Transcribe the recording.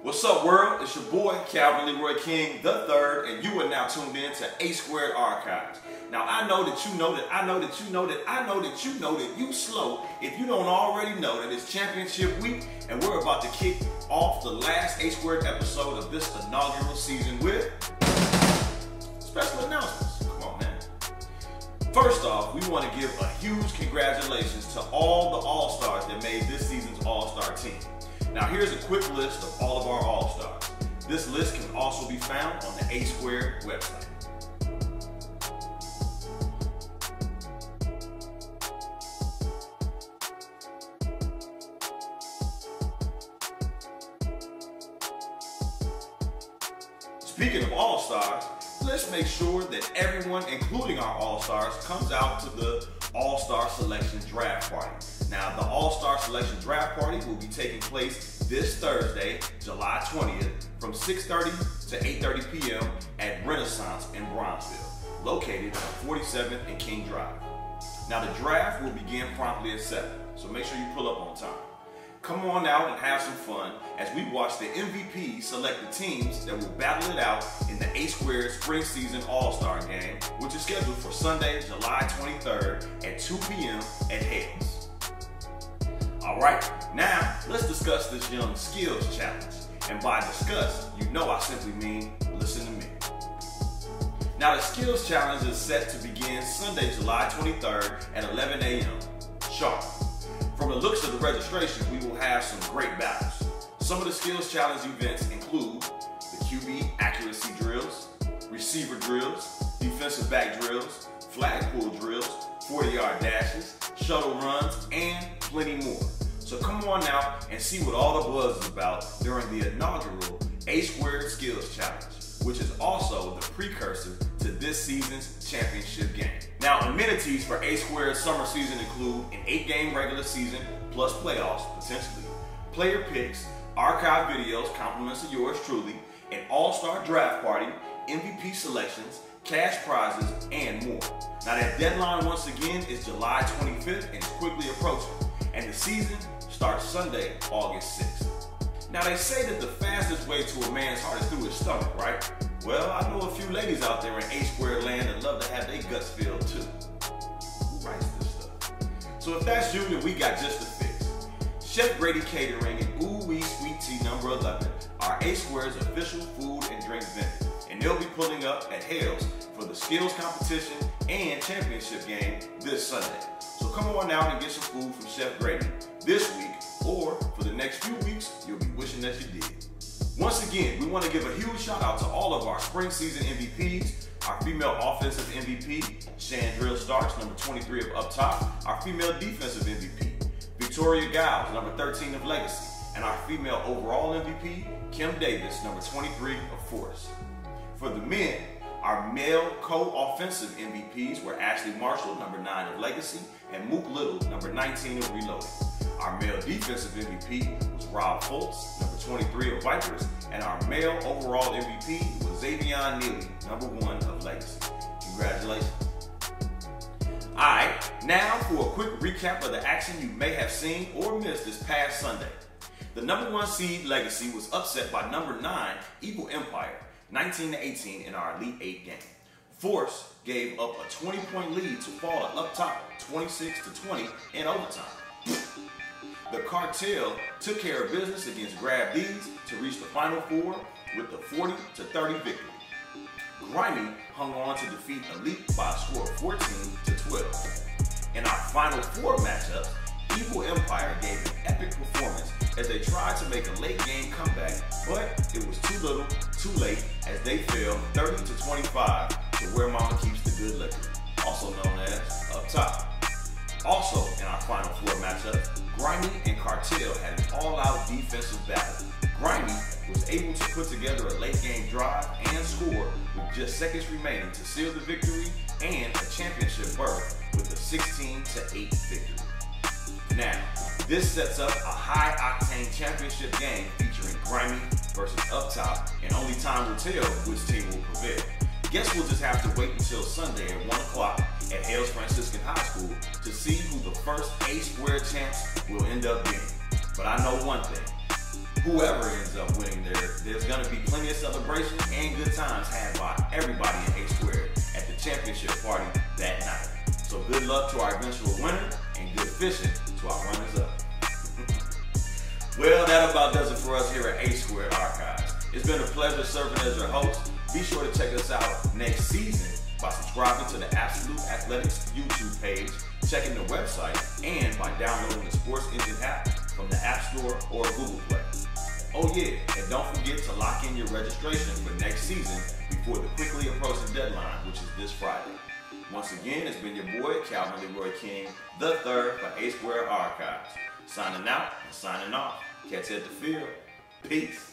What's up, world? It's your boy, Calvin Leroy King III, and you are now tuned in to A Squared Archives. Now, I know that you know that you slow if you don't already know that it's championship week, and we're about to kick off the last A Squared episode of this inaugural season with special announcements. Come on, man. First off, we want to give a huge congratulations to all the All-Stars that made this season's All-Star team. Now here's a quick list of all of our All-Stars. This list can also be found on the A Squared website. Speaking of All-Stars, let's make sure that everyone, including our All-Stars, comes out to the All-Star Selection Draft Party. Now, the All-Star Selection Draft Party will be taking place this Thursday, July 20th, from 6:30 to 8:30 p.m. at Renaissance in Bronzeville, located on 47th and King Drive. Now, the draft will begin promptly at 7, so make sure you pull up on time. Come on out and have some fun as we watch the MVPs select the teams that will battle it out in the A Squared Spring Season All-Star Game, which is scheduled for Sunday, July 23rd at 2 p.m. at Hales. Alright, now let's discuss this young skills challenge. And by discuss, you know I simply mean listen to me. Now the skills challenge is set to begin Sunday, July 23rd at 11 a.m. sharp. From the looks of the registration, we will have some great battles. Some of the skills challenge events include the QB accuracy drills, receiver drills, defensive back drills, flag pull drills, 40-yard dashes, shuttle runs, and plenty more. So come on out and see what all the buzz is about during the inaugural A Squared Skills Challenge, which is also the precursor to this season's championship game. Now, amenities for A Squared summer season include an 8-game regular season plus playoffs, potentially, player picks, archive videos, compliments of yours truly, an all-star draft party, MVP selections, cash prizes, and more. Now, that deadline, once again, is July 25th and is quickly approaching, and the season starts Sunday, August 6th. Now, they say that the fastest way to a man's heart is through his stomach, right? Well, I know a few ladies out there in A Squared land that love to have their guts filled too. Who writes this stuff? So if that's you, then we got just the fix. Chef Brady Catering and Ooh Wee Sweet Tea number 11 are A Squared's official food and drink vendor, and they'll be pulling up at Hales for the skills competition and championship game this Sunday. So come on out and get some food from Chef Brady this week, or for the next few weeks, you'll be wishing that you did. Once again, we want to give a huge shout out to all of our spring season MVPs, our female offensive MVP, Chandrell Starks, number 23 of Up Top, our female defensive MVP, Victoria Giles, number 13 of Legacy, and our female overall MVP, Kim Davis, number 23 of Forest. For the men, our male co-offensive MVPs were Ashley Marshall, number 9 of Legacy, and Mook Little, number 19 of Reloaded. Our male defensive MVP was Rob Fultz, number 23 of Vipers, and our male overall MVP was Xavion Neely, number 1 of Legacy. Congratulations. Alright, now for a quick recap of the action you may have seen or missed this past Sunday. The number 1 seed Legacy was upset by number 9 Evil Empire, 19-18 in our Elite 8 game. Force gave up a 20-point lead to fall to Up Top, 26-20 in overtime. The Cartel took care of business against Grab These to reach the Final Four with the 40-30 victory. Grimy hung on to defeat Elite by a score of 14-12. In our Final Four matchups, Evil Empire gave an epic performance as they tried to make a late game comeback, but it was too little, too late, as they fell 30-25 to Where Mama Keeps the Good Liquor, also known as Up Top. Also, in our Final Four matchup, Grimy and Cartel had an all-out defensive battle. Grimy was able to put together a late-game drive and score with just seconds remaining to seal the victory and a championship berth with a 16-8 victory. Now, this sets up a high-octane championship game featuring Grimy versus Up Top, and only time will tell which team will prevail. Guess we'll just have to wait until Sunday at 1 o'clock at Hales Franciscan High School to see who the first A Squared champs will end up being. But I know one thing. whoever ends up winning there's going to be plenty of celebration and good times had by everybody in A Squared at the championship party that night. So good luck to our eventual winner and good fishing to our runners-up. Well, that about does it for us here at A Squared Archives. It's been a pleasure serving as your host. Be sure to check us out next season by subscribing to the Absolute Athletics YouTube page, checking the website, and by downloading the Sports Engine app from the App Store or Google Play. Oh yeah, and don't forget to lock in your registration for next season before the quickly approaching deadline, which is this Friday. Once again, it's been your boy, Calvin Leroy King, the third for A Squared Archives. Signing out and signing off. Catch you at the field. Peace.